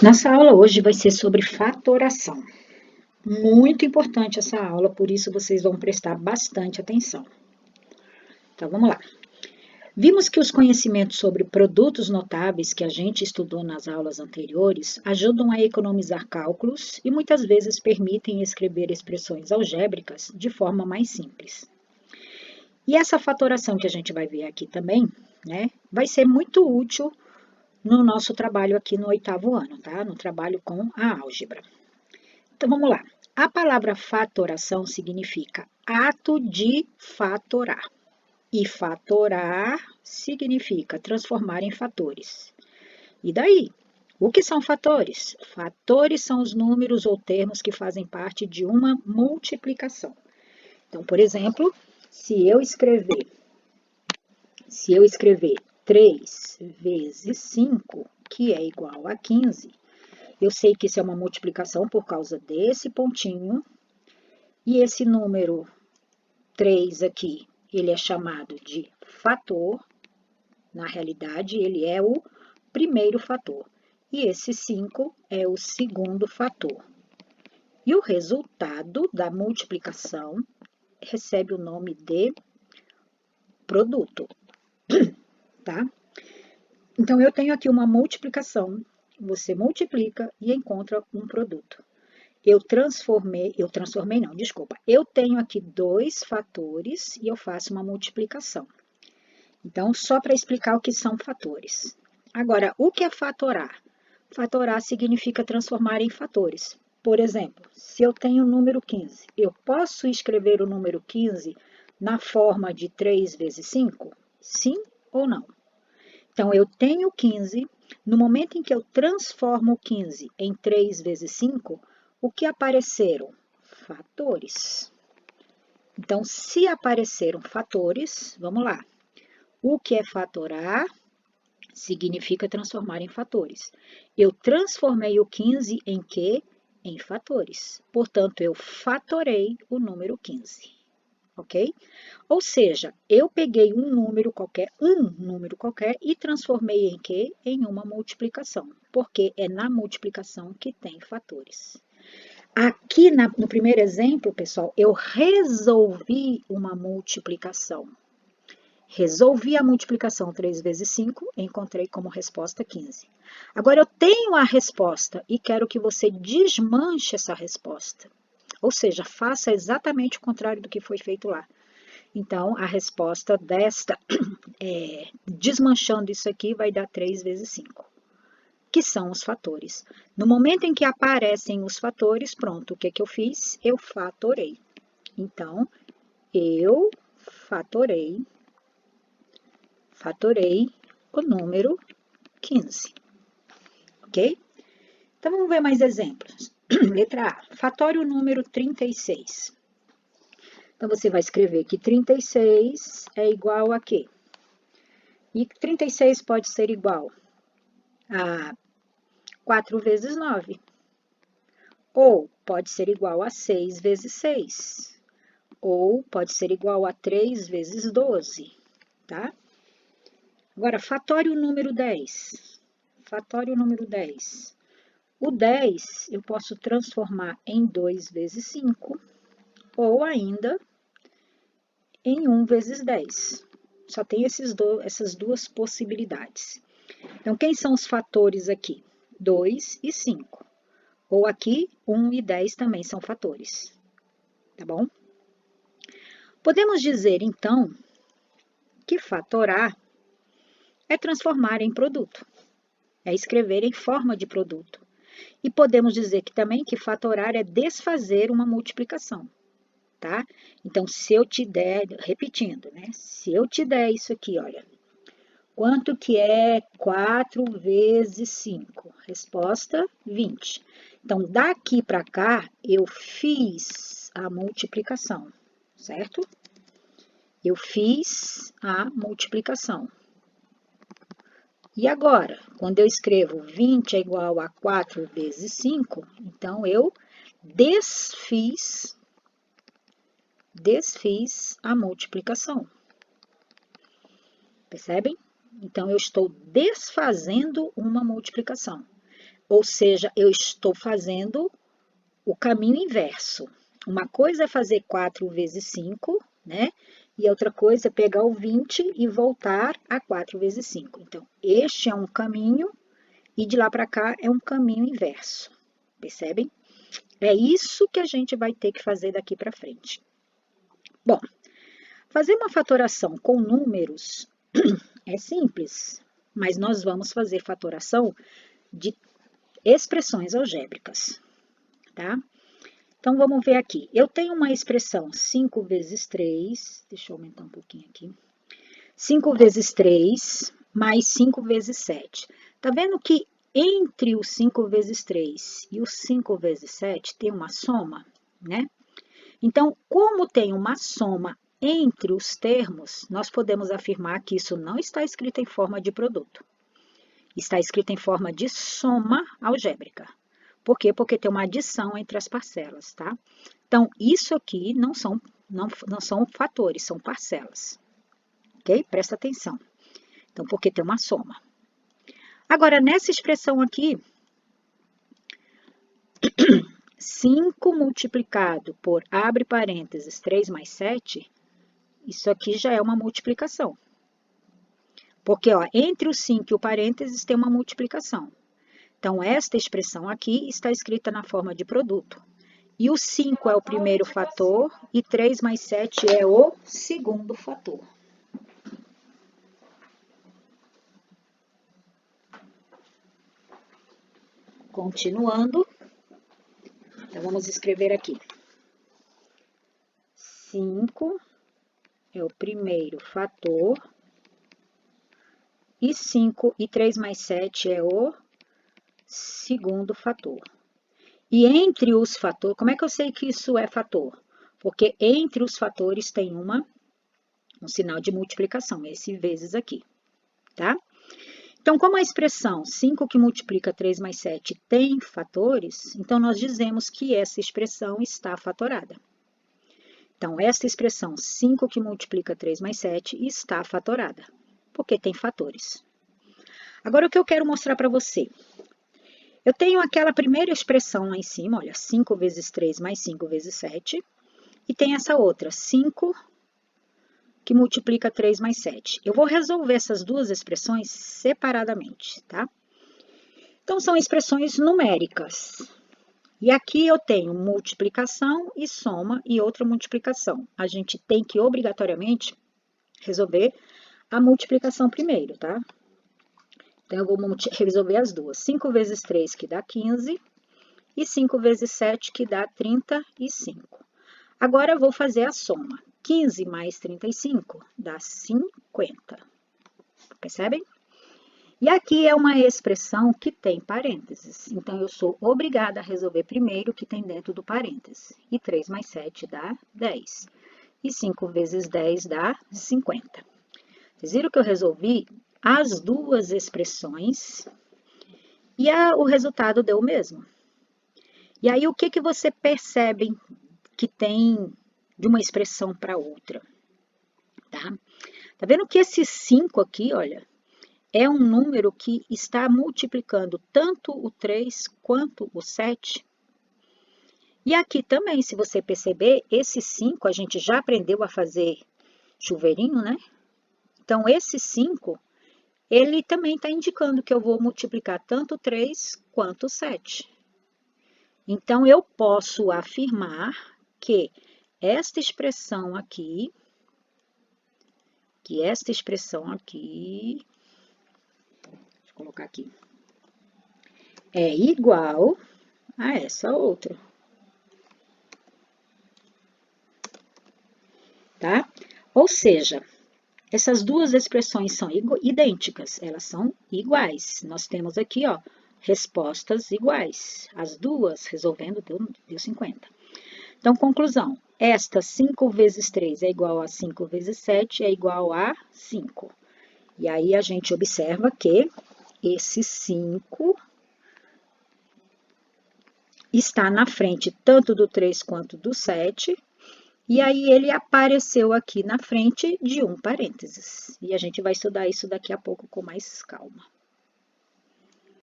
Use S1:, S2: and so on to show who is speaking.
S1: Nossa aula hoje vai ser sobre fatoração. Muito importante essa aula, por isso vocês vão prestar bastante atenção. Então vamos lá. Vimos que os conhecimentos sobre produtos notáveis que a gente estudou nas aulas anteriores ajudam a economizar cálculos e muitas vezes permitem escrever expressões algébricas de forma mais simples. E essa fatoração que a gente vai ver aqui também, né, vai ser muito útil no nosso trabalho aqui no 8º ano, tá? No trabalho com a álgebra. Então, vamos lá. A palavra fatoração significa ato de fatorar. E fatorar significa transformar em fatores. E daí? O que são fatores? Fatores são os números ou termos que fazem parte de uma multiplicação. Então, por exemplo, se eu escrever 3 vezes 5, que é igual a 15, eu sei que isso é uma multiplicação por causa desse pontinho. E esse número 3 aqui, ele é chamado de fator. Na realidade, ele é o primeiro fator. E esse 5 é o segundo fator. E o resultado da multiplicação recebe o nome de produto, tá? Então, eu tenho aqui uma multiplicação. Você multiplica e encontra um produto. Eu tenho aqui dois fatores e eu faço uma multiplicação. Então, só para explicar o que são fatores. Agora, o que é fatorar? Fatorar significa transformar em fatores. Por exemplo, se eu tenho o número 15, eu posso escrever o número 15 na forma de 3 vezes 5? Sim ou não? Então, eu tenho 15, no momento em que eu transformo o 15 em 3 vezes 5, o que apareceram? Fatores. Então, se apareceram fatores, vamos lá. O que é fatorar? Significa transformar em fatores. Eu transformei o 15 em quê? Em fatores. Portanto, eu fatorei o número 15. Ok? Ou seja, eu peguei um número qualquer, e transformei em quê? Em uma multiplicação, porque é na multiplicação que tem fatores. Aqui no primeiro exemplo, pessoal, eu resolvi uma multiplicação. Resolvi a multiplicação 3 vezes 5, encontrei como resposta 15. Agora, eu tenho a resposta e quero que você desmanche essa resposta. Ou seja, faça exatamente o contrário do que foi feito lá. Então, a resposta desta, desmanchando isso aqui, vai dar 3 vezes 5, que são os fatores. No momento em que aparecem os fatores, pronto, o que eu fiz? Eu fatorei. Então, eu fatorei o número 15, ok? Então, vamos ver mais exemplos. Letra A, fatório número 36. Então, você vai escrever que 36 é igual a quê? E 36 pode ser igual a 4 vezes 9. Ou pode ser igual a 6 vezes 6. Ou pode ser igual a 3 vezes 12, tá? Agora, fatório número 10. Fatório número 10. O 10 eu posso transformar em 2 vezes 5, ou ainda em 1 vezes 10. Só tem essas duas possibilidades. Então, quem são os fatores aqui? 2 e 5. Ou aqui, 1 e 10 também são fatores. Tá bom? Podemos dizer, então, que fatorar é transformar em produto. É escrever em forma de produto. E podemos dizer que também que fatorar é desfazer uma multiplicação, tá? Então, se eu te der, repetindo, né? Se eu te der isso aqui, olha, quanto que é 4 vezes 5? Resposta, 20. Então, daqui para cá, eu fiz a multiplicação, certo? Eu fiz a multiplicação. E agora, quando eu escrevo 20 é igual a 4 vezes 5, então eu desfiz a multiplicação. Percebem? Então, eu estou desfazendo uma multiplicação. Ou seja, eu estou fazendo o caminho inverso. Uma coisa é fazer 4 vezes 5, né? E outra coisa é pegar o 20 e voltar a 4 vezes 5. Então, este é um caminho e de lá para cá é um caminho inverso. Percebem? É isso que a gente vai ter que fazer daqui para frente. Bom, fazer uma fatoração com números é simples, mas nós vamos fazer fatoração de expressões algébricas, tá? Então, vamos ver aqui. Eu tenho uma expressão 5 vezes 3, deixa eu aumentar um pouquinho aqui. 5 vezes 3 mais 5 vezes 7. Tá vendo que entre o 5 vezes 3 e o 5 vezes 7 tem uma soma, né? Então, como tem uma soma entre os termos, nós podemos afirmar que isso não está escrito em forma de produto. Está escrito em forma de soma algébrica. Por quê? Porque tem uma adição entre as parcelas, tá? Então, isso aqui não são fatores, são parcelas. Ok? Presta atenção. Então, porque tem uma soma. Agora, nessa expressão aqui, 5 multiplicado por, abre parênteses, 3 mais 7, isso aqui já é uma multiplicação. Porque, ó, entre o 5 e o parênteses tem uma multiplicação. Então, esta expressão aqui está escrita na forma de produto. E o 5 é o primeiro fator e 3 mais 7 é o segundo fator. Continuando, então vamos escrever aqui. 5 é o primeiro fator e 5 e 3 mais 7 é o segundo fator. E entre os fatores, como é que eu sei que isso é fator? Porque entre os fatores tem um sinal de multiplicação, esse vezes aqui, tá? Então, como a expressão 5 que multiplica 3 mais 7 tem fatores, então nós dizemos que essa expressão está fatorada. Então, esta expressão 5 que multiplica 3 mais 7 está fatorada, porque tem fatores. Agora, o que eu quero mostrar para você? Eu tenho aquela primeira expressão lá em cima, olha, 5 vezes 3 mais 5 vezes 7, e tem essa outra, 5 que multiplica 3 mais 7. Eu vou resolver essas duas expressões separadamente, tá? Então, são expressões numéricas. E aqui eu tenho multiplicação e soma e outra multiplicação. A gente tem que, obrigatoriamente, resolver a multiplicação primeiro, tá? Então, eu vou resolver as duas. 5 vezes 3, que dá 15, e 5 vezes 7, que dá 35. Agora, eu vou fazer a soma. 15 mais 35 dá 50. Percebem? E aqui é uma expressão que tem parênteses. Então, eu sou obrigada a resolver primeiro o que tem dentro do parêntese. E 3 mais 7 dá 10. E 5 vezes 10 dá 50. Vocês viram que eu resolvi as duas expressões e o resultado deu o mesmo. E aí, o que você percebe que tem de uma expressão para outra? Tá vendo que esse 5 aqui, olha, é um número que está multiplicando tanto o 3 quanto o 7. E aqui também, se você perceber, esse 5 a gente já aprendeu a fazer chuveirinho, né? Então, esse 5, ele também está indicando que eu vou multiplicar tanto o 3 quanto o 7. Então, eu posso afirmar que esta expressão aqui, deixa eu colocar aqui, é igual a essa outra. Tá? Ou seja, essas duas expressões são idênticas, elas são iguais. Nós temos aqui, ó, respostas iguais. As duas resolvendo deu 50. Então, conclusão. Esta 5 vezes 3 é igual a 5 vezes 7 é igual a 5. E aí, a gente observa que esse 5 está na frente tanto do 3 quanto do 7. E aí, ele apareceu aqui na frente de um parênteses. E a gente vai estudar isso daqui a pouco com mais calma.